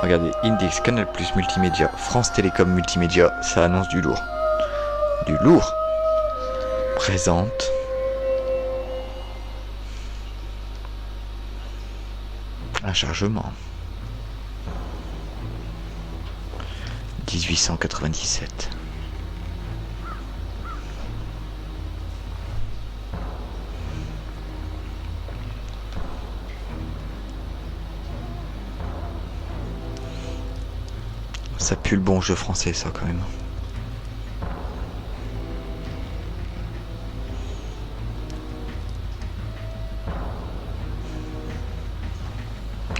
Regardez, Index, Canal+, Multimédia, France Télécom Multimédia, ça annonce du lourd. Du lourd. Présente. Un chargement. 1897. Ça pue le bon jeu français, ça, quand même.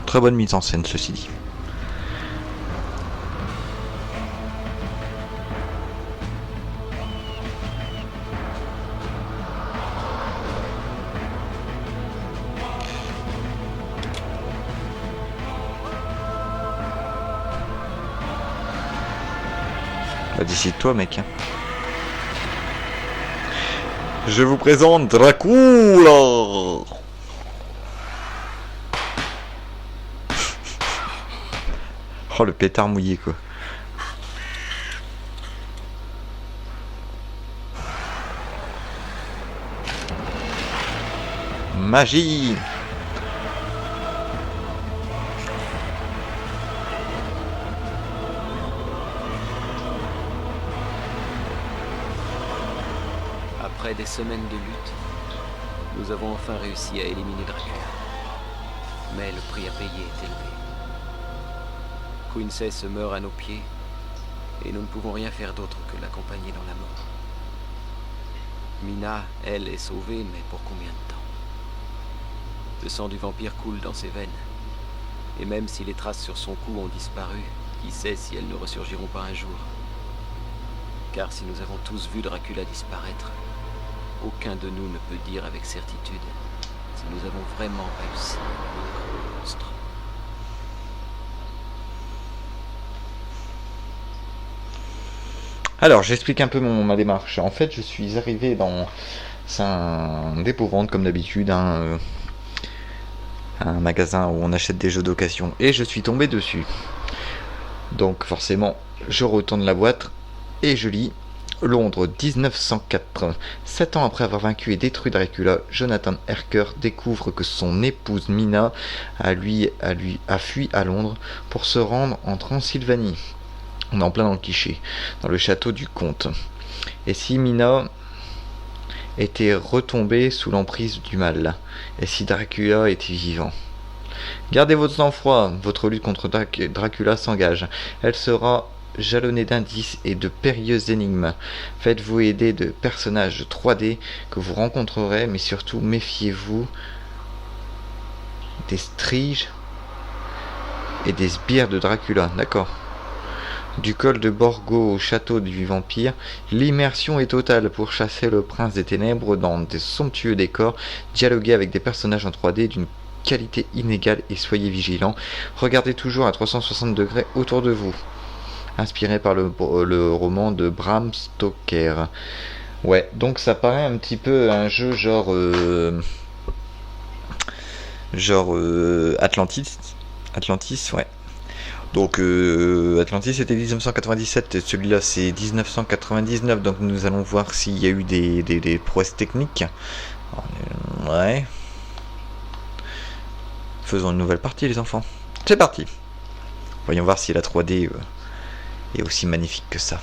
Très bonne mise en scène, ceci dit. Bah, décide-toi, mec. Je vous présente Dracula. Oh, le pétard mouillé, quoi. Magie. Après des semaines de lutte, nous avons enfin réussi à éliminer Dracula. Mais le prix à payer est élevé. Quincy se meurt à nos pieds, et nous ne pouvons rien faire d'autre que l'accompagner dans la mort. Mina, elle, est sauvée, mais pour combien de temps? Le sang du vampire coule dans ses veines. Et même si les traces sur son cou ont disparu, qui sait si elles ne ressurgiront pas un jour? Car si nous avons tous vu Dracula disparaître, aucun de nous ne peut dire avec certitude si nous avons vraiment réussi à vaincre le monstre. Alors, j'explique un peu ma démarche. En fait, je suis arrivé dans un dépôt-vente, comme d'habitude, un magasin où on achète des jeux d'occasion, et je suis tombé dessus. Donc, forcément, je retourne la boîte et je lis Londres 1904. 7 ans après avoir vaincu et détruit Dracula, Jonathan Harker découvre que son épouse Mina a fui à Londres pour se rendre en Transylvanie. On est en plein dans le cliché, dans le château du comte. Et si Mina était retombée sous l'emprise du mal? Et si Dracula était vivant? Gardez votre sang-froid, votre lutte contre Dracula s'engage. Elle sera jalonnée d'indices et de périlleuses énigmes. Faites-vous aider de personnages 3D que vous rencontrerez, mais surtout méfiez-vous des striges et des sbires de Dracula. D'accord. Du col de Borgo au château du vampire, l'immersion est totale pour chasser le prince des ténèbres dans des somptueux décors, dialoguer avec des personnages en 3D d'une qualité inégale et soyez vigilants. Regardez toujours à 360 degrés autour de vous. Inspiré par le roman de Bram Stoker. Ouais, donc ça paraît un petit peu un jeu genre Atlantis, ouais. Donc Atlantis c'était 1997, et celui-là c'est 1999, donc nous allons voir s'il y a eu des prouesses techniques. Ouais. Faisons une nouvelle partie les enfants. C'est parti. Voyons voir si la 3D est aussi magnifique que ça.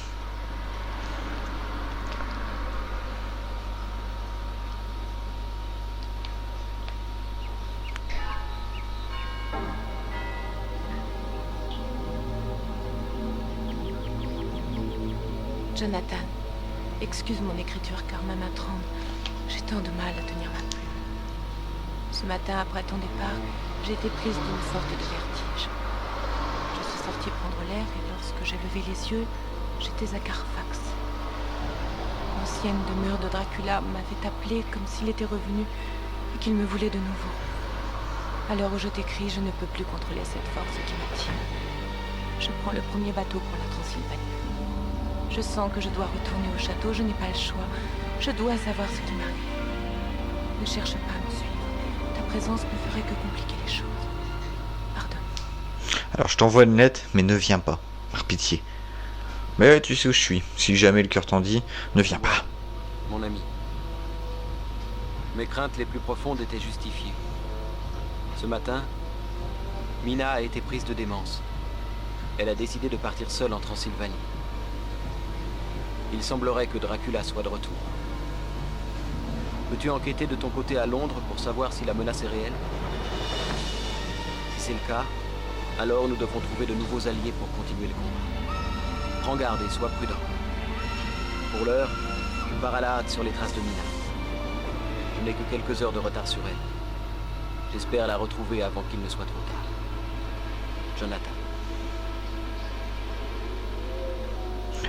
Jonathan, excuse mon écriture car ma main tremble. J'ai tant de mal à tenir ma plume. Ce matin, après ton départ, j'ai été prise d'une sorte de vertige. Je suis sortie prendre l'air et lorsque j'ai levé les yeux, j'étais à Carfax. L'ancienne demeure de Dracula m'avait appelé comme s'il était revenu et qu'il me voulait de nouveau. À l'heure où je t'écris, je ne peux plus contrôler cette force qui me tient. Je prends le premier bateau pour la Transylvanie. Je sens que je dois retourner au château, je n'ai pas le choix. Je dois savoir ce qui m'arrive. Ne cherche pas à me suivre. Ta présence ne ferait que compliquer les choses. Pardonne. Alors je t'envoie une lettre, mais ne viens pas, par pitié. Mais tu sais où je suis, si jamais le cœur t'en dit, ne viens pas. Mon ami. Mes craintes les plus profondes étaient justifiées. Ce matin, Mina a été prise de démence. Elle a décidé de partir seule en Transylvanie. Il semblerait que Dracula soit de retour. Peux-tu enquêter de ton côté à Londres pour savoir si la menace est réelle? Si c'est le cas, alors nous devons trouver de nouveaux alliés pour continuer le combat. Prends garde et sois prudent. Pour l'heure, je pars à la hâte sur les traces de Mina. Je n'ai que quelques heures de retard sur elle. J'espère la retrouver avant qu'il ne soit trop tard. Jonathan.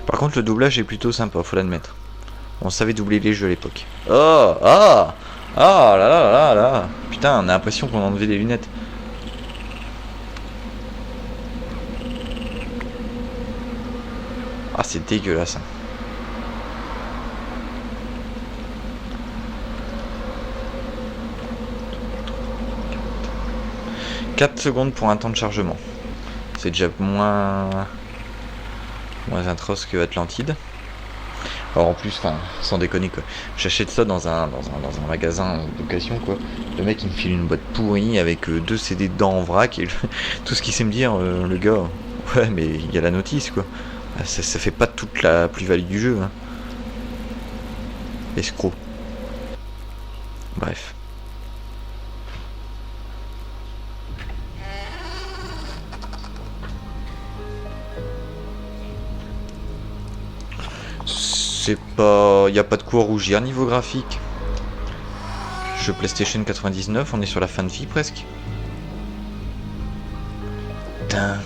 Par contre, le doublage est plutôt sympa, faut l'admettre. On savait doubler les jeux à l'époque. Oh, ah, ah, là là là là. Putain, on a l'impression qu'on a enlevé les lunettes. Ah, c'est dégueulasse. 4 secondes pour un temps de chargement. C'est déjà moins atroce que Atlantide. Alors en plus, enfin, sans déconner quoi, j'achète ça dans un magasin d'occasion quoi. Le mec il me file une boîte pourrie avec 2 CD dedans en vrac et tout ce qu'il sait me dire, le gars, ouais mais il y a la notice quoi. Ça fait pas toute la plus-value du jeu. Hein. Escroc. Bref. C'est pas... Y a pas de quoi rougir niveau graphique. Jeu PlayStation 99, on est sur la fin de vie presque. Tin,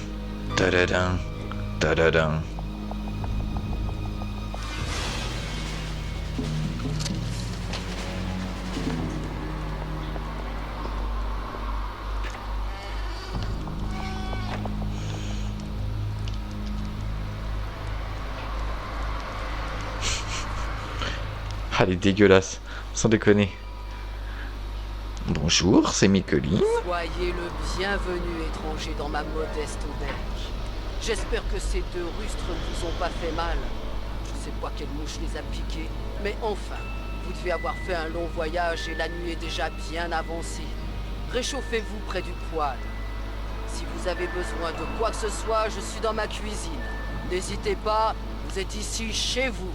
tadadin, tadadin. Ah, elle est dégueulasse, sans déconner. Bonjour, c'est Mikoli. Soyez le bienvenu, étranger, dans ma modeste auberge. J'espère que ces 2 rustres ne vous ont pas fait mal. Je sais pas quelle mouche les a piqués, mais enfin, vous devez avoir fait un long voyage et la nuit est déjà bien avancée. Réchauffez-vous près du poêle. Si vous avez besoin de quoi que ce soit, je suis dans ma cuisine. N'hésitez pas, vous êtes ici chez vous.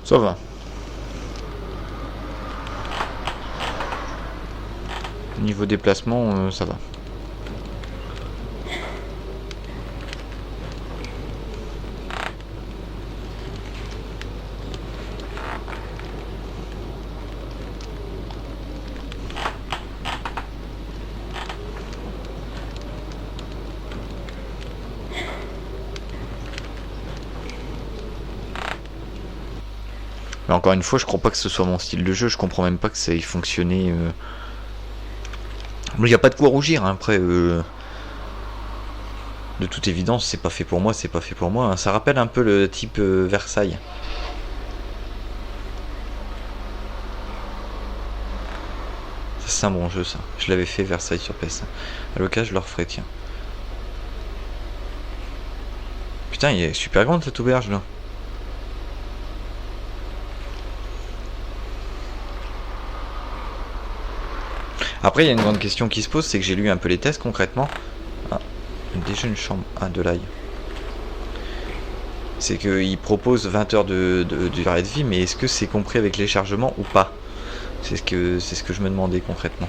Ça va. Niveau déplacement, ça va. Mais encore une fois, je crois pas que ce soit mon style de jeu, je comprends même pas que ça ait fonctionné. Il n'y a pas de quoi rougir, hein. Après, de toute évidence, c'est pas fait pour moi, c'est pas fait pour moi. Hein. Ça rappelle un peu le type Versailles. Ça, c'est un bon jeu, ça. Je l'avais fait Versailles sur PS1. À l'occasion, je le referai, tiens. Putain, il est super grande cette auberge là. Après, il y a une grande question qui se pose, c'est que j'ai lu un peu les tests concrètement. Ah, déjà une chambre. Ah, de l'ail. C'est qu'ils proposent 20 heures de durée de vie, mais est-ce que c'est compris avec les chargements ou pas? C'est ce que je me demandais concrètement.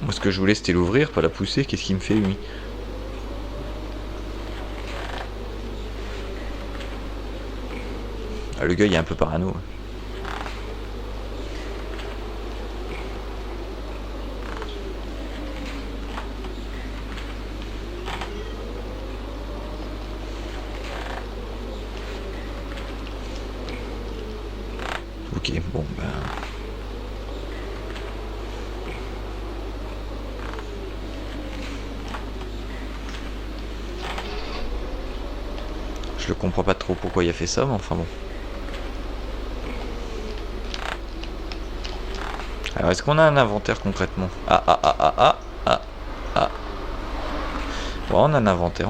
Moi, ce que je voulais, c'était l'ouvrir, pas la pousser. Qu'est-ce qu'il me fait, lui? Ah, le gars, il est un peu parano. Ok, bon, ben... Je le comprends pas trop pourquoi il a fait ça, mais enfin bon. Alors, est-ce qu'on a un inventaire concrètement? Ah. Bon, on a un inventaire,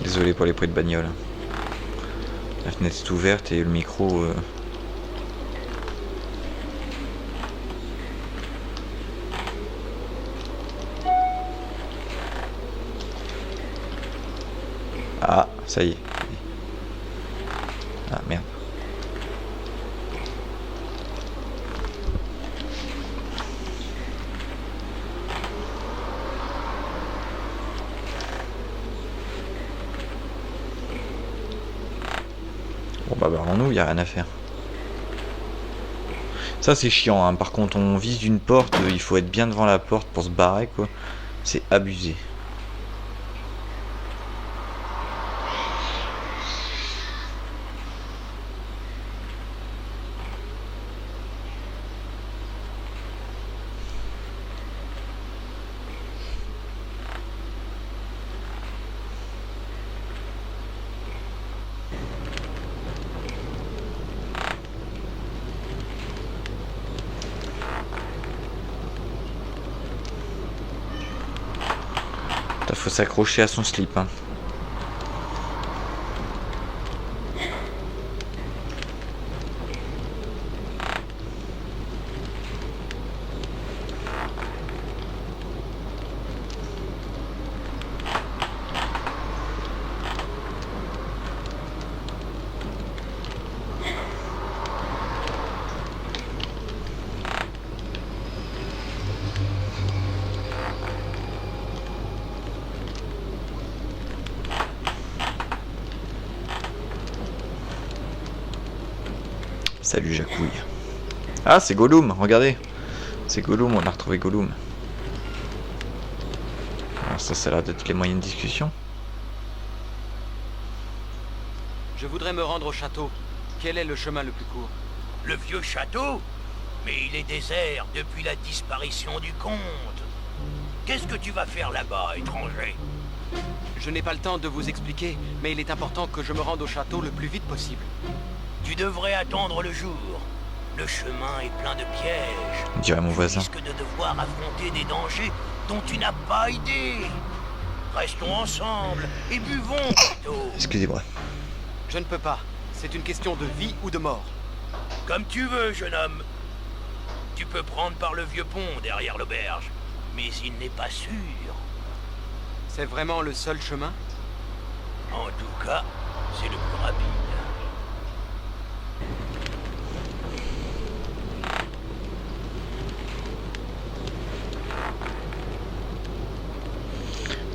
Désolé pour les bruits de bagnole. La fenêtre est ouverte et le micro... Ah, ça y est. Ah, merde. Bon bah barrons-nous, y a rien à faire. Ça c'est chiant, hein. Par contre on vise une porte, il faut être bien devant la porte pour se barrer quoi. C'est abusé. Faut s'accrocher à son slip, hein. Salut Jacouille. Ah, c'est Gollum, regardez. C'est Gollum, on a retrouvé Gollum. Alors ça a l'air d'être les moyens de discussion. Je voudrais me rendre au château. Quel est le chemin le plus court? Le vieux château? Mais il est désert depuis la disparition du comte. Qu'est-ce que tu vas faire là-bas, étranger? Je n'ai pas le temps de vous expliquer, mais il est important que je me rende au château le plus vite possible. Tu devrais attendre le jour. Le chemin est plein de pièges. On dirait mon voisin. Tu risques de devoir affronter des dangers dont tu n'as pas idée. Restons ensemble et buvons plutôt. Excusez-moi. Je ne peux pas. C'est une question de vie ou de mort. Comme tu veux, jeune homme. Tu peux prendre par le vieux pont derrière l'auberge. Mais il n'est pas sûr. C'est vraiment le seul chemin? En tout cas, c'est le plus rapide.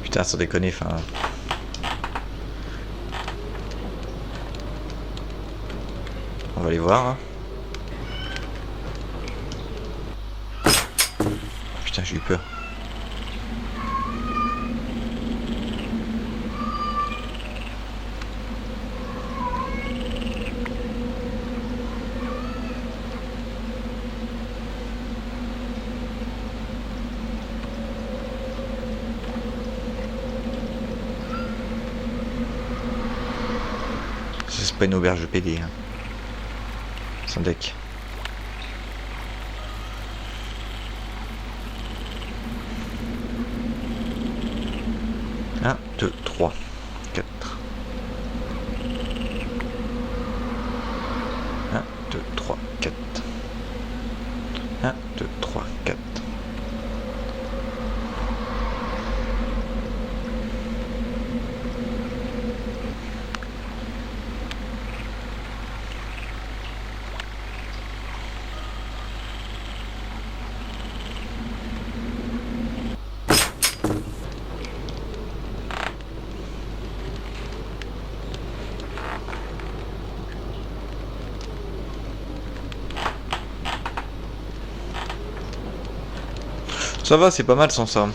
Putain, sans déconner, enfin... On va aller voir. Hein. Putain, j'ai eu peur. C'est pas une auberge PD. Hein. Sans deck. 1, 2, 3, 4. Ça va, c'est pas mal sans ça.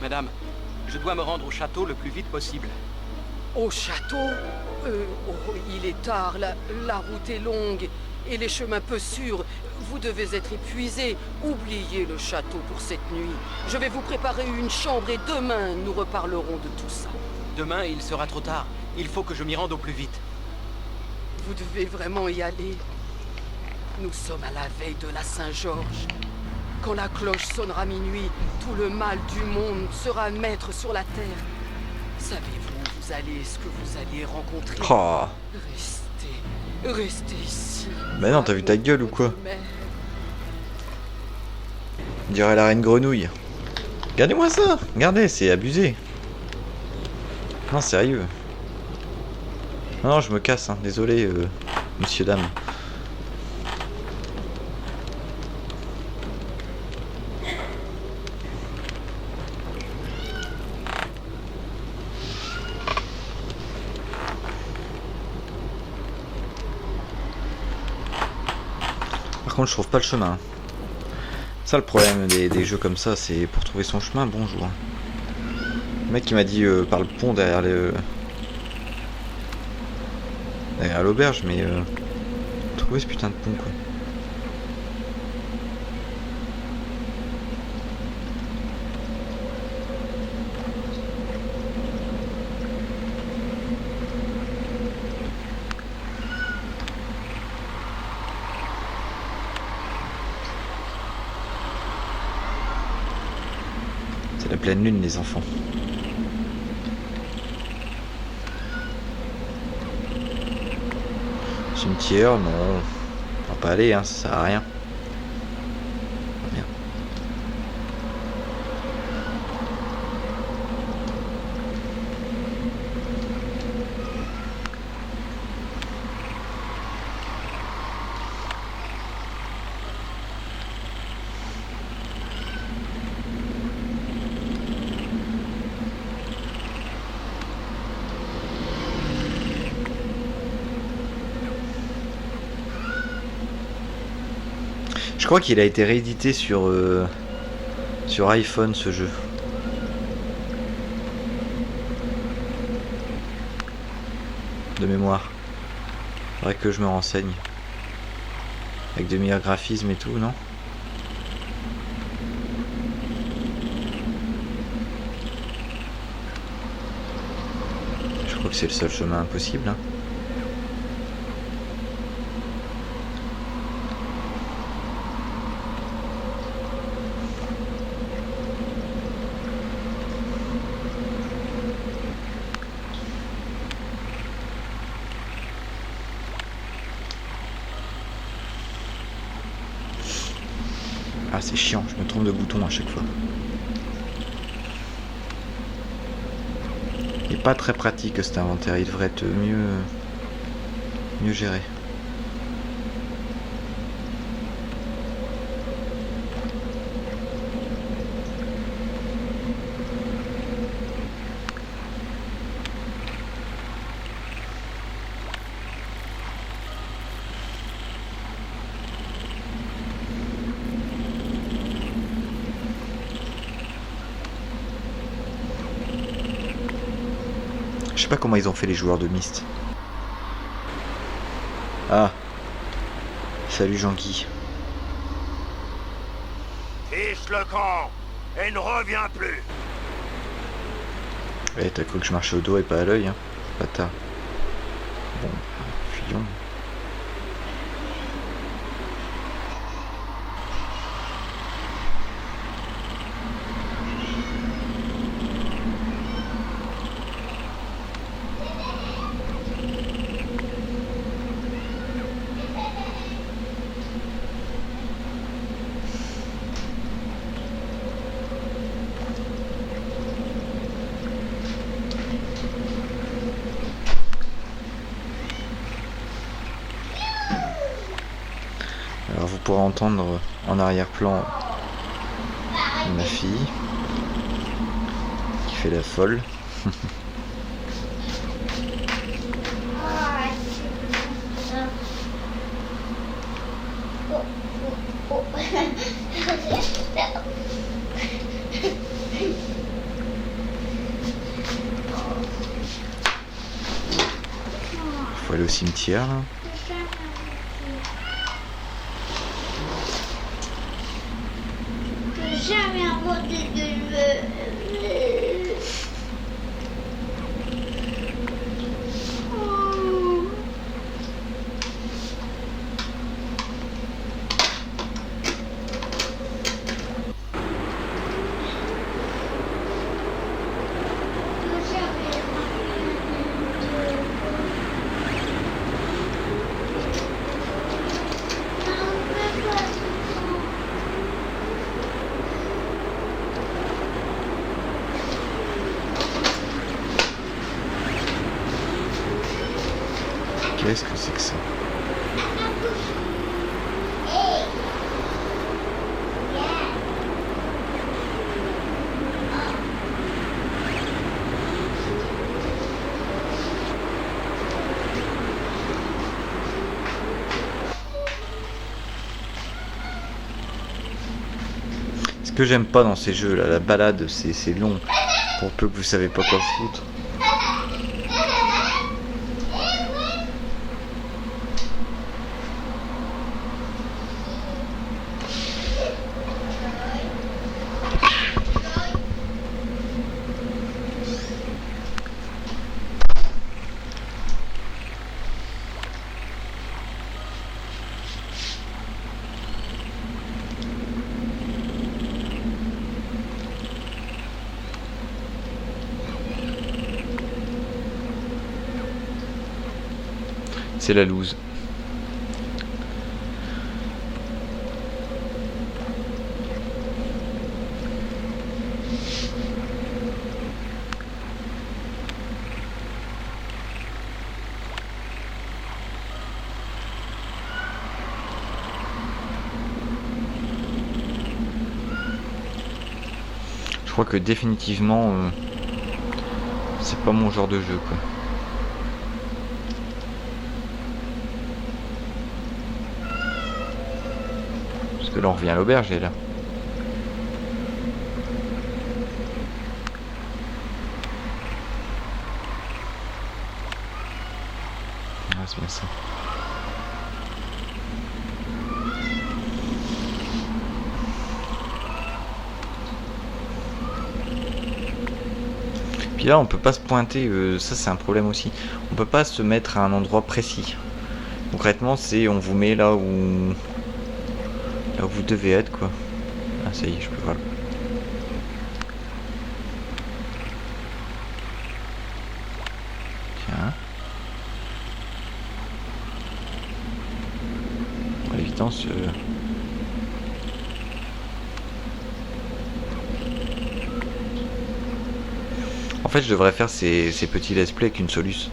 Madame, je dois me rendre au château le plus vite possible. Au château oh, il est tard, la route est longue et les chemins peu sûrs. Vous devez être épuisé. Oubliez le château pour cette nuit. Je vais vous préparer une chambre et demain, nous reparlerons de tout ça. Demain, il sera trop tard. Il faut que je m'y rende au plus vite. Vous devez vraiment y aller. Nous sommes à la veille de la Saint-Georges. Quand la cloche sonnera minuit, tout le mal du monde sera maître sur la terre. Savez-vous où vous allez, ce que vous allez rencontrer? Oh. Restez ici. Bah non, t'as vu ta gueule ou quoi? On dirait la reine grenouille. Regardez-moi ça. Regardez, c'est abusé. Non, sérieux. Non, je me casse, hein. Désolé, monsieur, dame. Par contre, je trouve pas le chemin. Ça, le problème des jeux comme ça, c'est pour trouver son chemin, bonjour. Le mec qui m'a dit par le pont derrière l'auberge, mais trouver ce putain de pont, quoi. C'est la pleine lune, les enfants. Cimetière, non. On va pas aller, hein, ça sert à rien. Bien. Je crois qu'il a été réédité sur iPhone, ce jeu. De mémoire. Faudrait que je me renseigne. Avec de meilleurs graphismes et tout, non? Je crois que c'est le seul chemin possible, hein. Ah, c'est chiant, je me trompe de bouton à chaque fois. Il est pas très pratique cet inventaire, il devrait être mieux géré. Je sais pas comment ils ont fait les joueurs de Myst. Ah. Salut Jean-Guy. Fiche le camp et ne reviens plus. Eh, t'as cru que je marchais au dos et pas à l'œil, hein, bâtard. Bon, fuyons. Alors vous pourrez entendre en arrière-plan ma fille qui fait la folle. Faut aller au cimetière là. Jamais inventé de Qu'est-ce que c'est que ça? Ce que j'aime pas dans ces jeux là, la balade c'est long, pour peu que vous savez pas quoi foutre. C'est la loose. Je crois que définitivement c'est pas mon genre de jeu quoi. Là on revient à l'auberge et là. Ah c'est bien ça. Puis là on peut pas se pointer, ça c'est un problème aussi. On peut pas se mettre à un endroit précis. Concrètement c'est on vous met là où vous devez être quoi. Ah ça y est, je peux voir. Tiens. L'évidence. En fait je devrais faire ces petits let's play avec une soluce.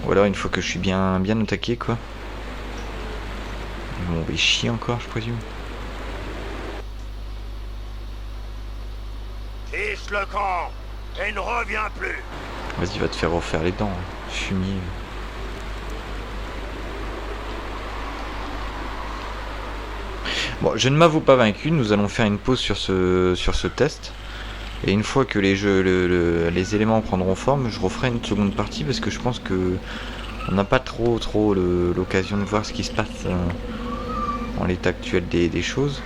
Ou alors une fois que je suis bien attaqué quoi. Bon, on va y chier encore, je présume. Fiche le camp et ne reviens plus. Vas-y, va te faire refaire les dents, fumier. Bon, je ne m'avoue pas vaincu, nous allons faire une pause sur ce test. Et une fois que les éléments prendront forme, je referai une seconde partie parce que je pense que on n'a pas trop l'occasion de voir ce qui se passe en l'état actuel des choses.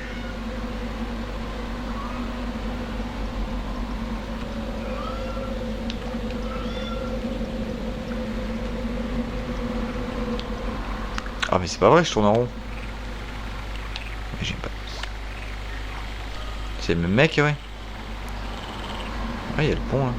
Ah mais c'est pas vrai, je tourne en rond. Mais j'aime pas. C'est le même mec, ouais. Ouais, il y a le pont là.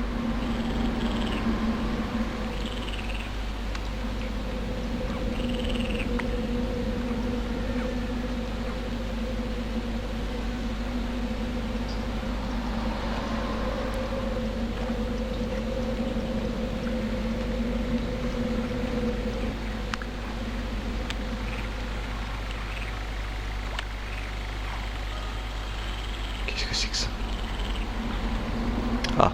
Qu'est-ce que c'est que ça? Ah.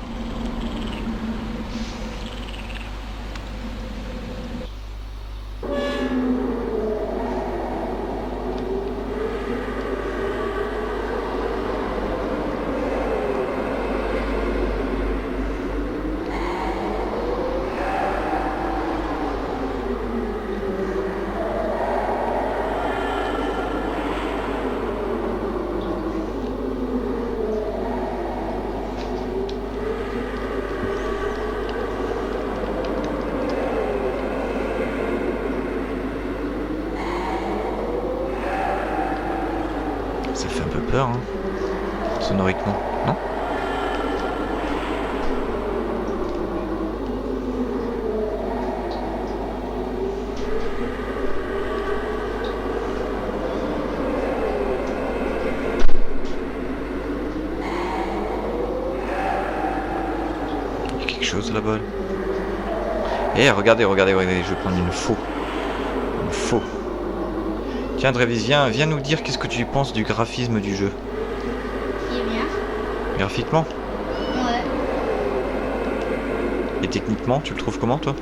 Ça fait un peu peur, hein, sonoriquement, non? Il y a quelque chose là-bas. Eh, regardez, je vais prendre une faux. Une faux. Tiens, Drévis, viens nous dire qu'est-ce que tu penses du graphisme du jeu. Il est bien. Graphiquement? Ouais. Et techniquement, tu le trouves comment, toi?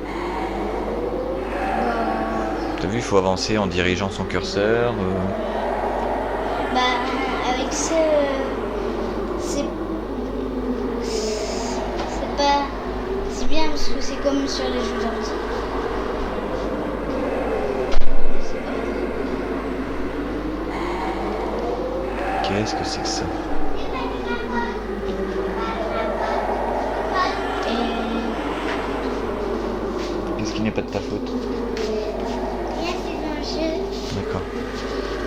Bah, T'as vu, il faut avancer en dirigeant son curseur. bah avec ça, c'est pas... C'est bien parce que c'est comme sur les jeux d'ordi. Qu'est-ce que c'est que ça? Qu'est-ce qui n'est pas de ta faute? Rien, c'est dans le jeu. D'accord.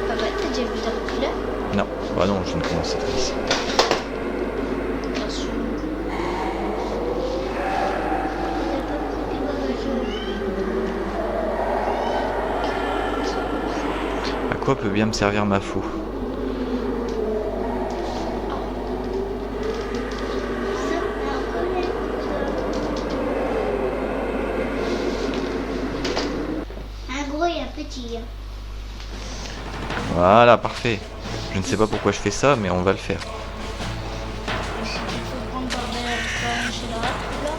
Papa, t'as déjà vu Dracula? Non, bah non, je ne commence cette fois-ci. Attention. T'as pas pris dans le jeu. À quoi peut bien me servir ma faux? Ça, un collègue. Un gros et un petit. Voilà, parfait. Je ne sais pas pourquoi je fais ça, mais on va le faire. Il faut prendre bordel quand même chez Dracula.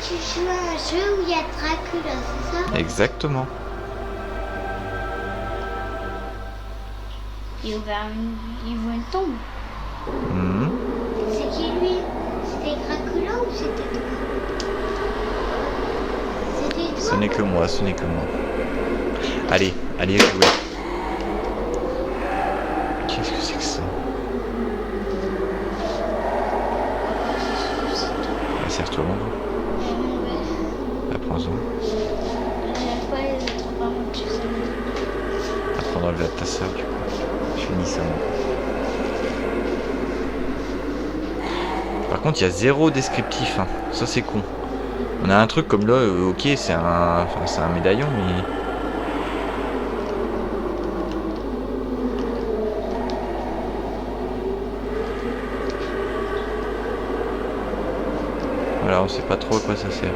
Tu joues à un jeu où il y a Dracula, c'est ça? Exactement. Il voit une tombe. Mhm. C'est qui lui? C'était Dracula ou c'était toi? C'était toi? Ce n'est que moi, ce n'est que moi. Allez, jouez. Qu'est-ce que c'est que ça? Serre-toi, mon gars. Apprends-en. J'aime pas les autres parents que tu sais. Apprends à enlever à ta soeur, du coup. Je finis ça, mon gars. Par contre, il y a 0 descriptif, hein. Ça, c'est con. On a un truc comme là, ok, c'est un médaillon, mais... Voilà, on sait pas trop à quoi ça sert.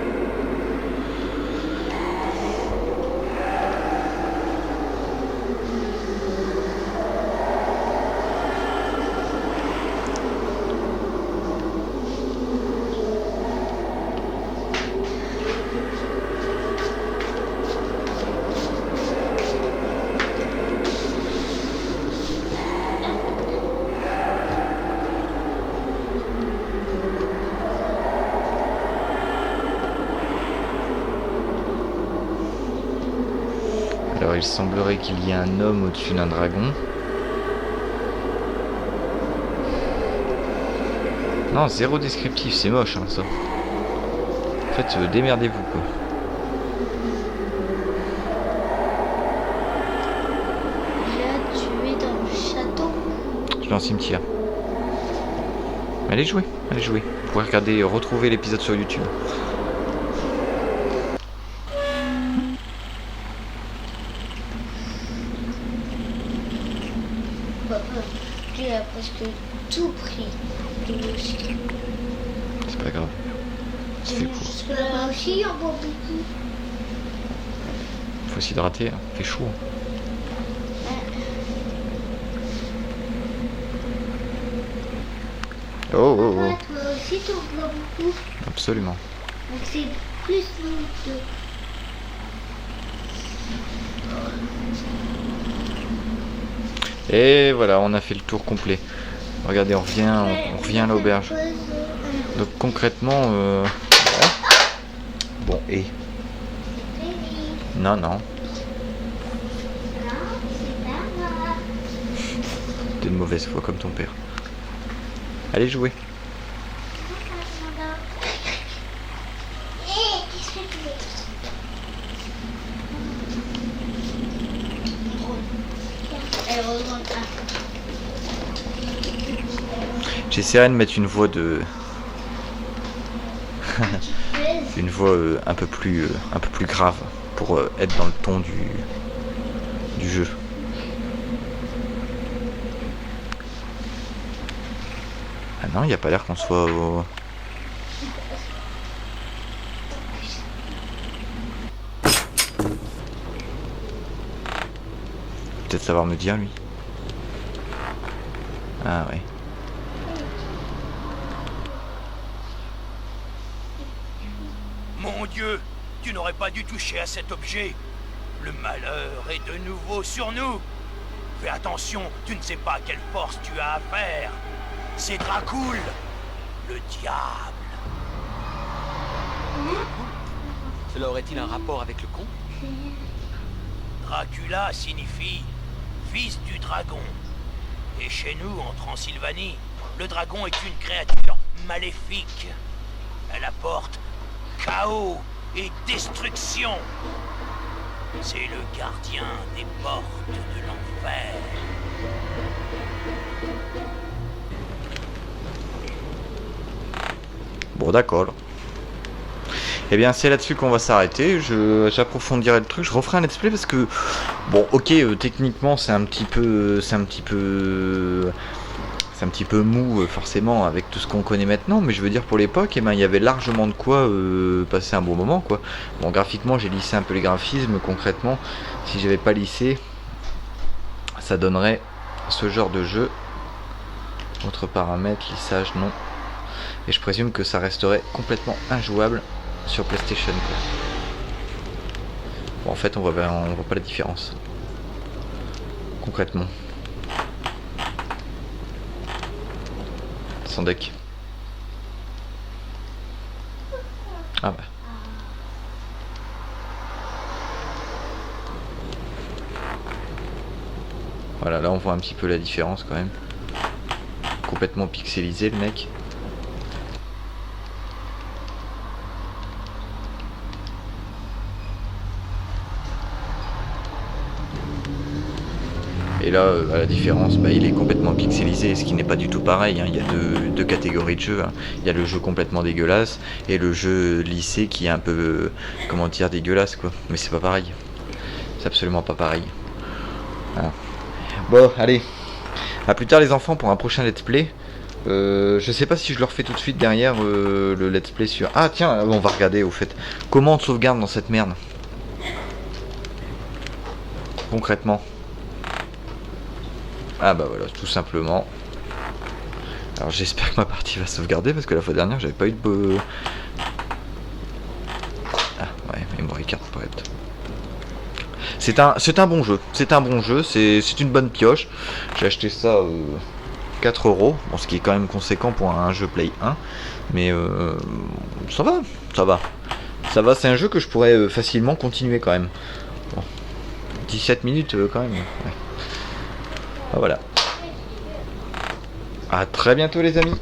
Alors il semblerait qu'il y ait un homme au-dessus d'un dragon. Non, 0 descriptif, c'est moche, hein, ça. En fait, démerdez-vous, quoi. Là, tu es dans le château. Je suis dans le cimetière. Allez jouer, allez jouer. Vous pouvez regarder, retrouver l'épisode sur YouTube. Papa, tu as presque tout pris. C'est pas grave. C'est court. Parce que là aussi, on boit beaucoup. Faut s'hydrater, hein. Fait chaud. Oh, oh, oh. Papa, toi aussi, tu en bois beaucoup. Absolument. Donc c'est plus nous deux. Et voilà, on a fait le tour complet. Regardez, on revient à l'auberge. Donc concrètement, bon, et non, non, t'es de mauvaise foi comme ton père. Allez jouer. les rejoindre après. J'essaierai de mettre une voix de... Mais une voix un peu plus grave pour être dans le ton du jeu. Ah non, il n'y a pas l'air qu'on soit au... Peut-être savoir me dire lui. Ah ouais. Mon Dieu, tu n'aurais pas dû toucher à cet objet. Le malheur est de nouveau sur nous. Fais attention, tu ne sais pas à quelle force tu as affaire. C'est Dracul, le diable. Cela aurait-il un rapport avec le con? Dracula signifie fils du dragon. Et chez nous, en Transylvanie, le dragon est une créature maléfique. Elle apporte chaos et destruction. C'est le gardien des portes de l'enfer. Bon d'accord. Eh bien c'est là-dessus qu'on va s'arrêter. J'approfondirai le truc. Je referai un let's play parce que bon ok techniquement c'est un petit peu mou forcément avec tout ce qu'on connaît maintenant, mais je veux dire pour l'époque eh ben, il y avait largement de quoi passer un bon moment quoi. Bon graphiquement j'ai lissé un peu les graphismes, concrètement si j'avais pas lissé ça donnerait ce genre de jeu. Autre paramètre, lissage non. Et je présume que ça resterait complètement injouable sur PlayStation quoi. Bon en fait on voit pas la différence concrètement. Son deck. Ah bah. Voilà là on voit un petit peu la différence quand même. Complètement pixelisé le mec. Et là, la différence, bah, il est complètement pixelisé, ce qui n'est pas du tout pareil. Hein. Il y a deux catégories de jeux. Hein. Il y a le jeu complètement dégueulasse et le jeu lissé qui est un peu, comment dire, dégueulasse quoi. Mais c'est pas pareil. C'est absolument pas pareil. Voilà. Bon, allez. À plus tard les enfants pour un prochain let's play. Je sais pas si je le refais tout de suite derrière le let's play sur... Ah tiens, on va regarder au fait. Comment on sauvegarde dans cette merde concrètement. Ah bah voilà, tout simplement. Alors j'espère que ma partie va sauvegarder parce que la fois dernière j'avais pas eu de... Ah ouais, memory card pour être... C'est un bon jeu, c'est un bon jeu, c'est une bonne pioche. J'ai acheté ça 4 €, bon, ce qui est quand même conséquent pour un jeu Play 1. Mais ça va, ça va. Ça va, c'est un jeu que je pourrais facilement continuer quand même. Bon. 17 minutes quand même. Ouais. Ah, voilà. À très bientôt les amis.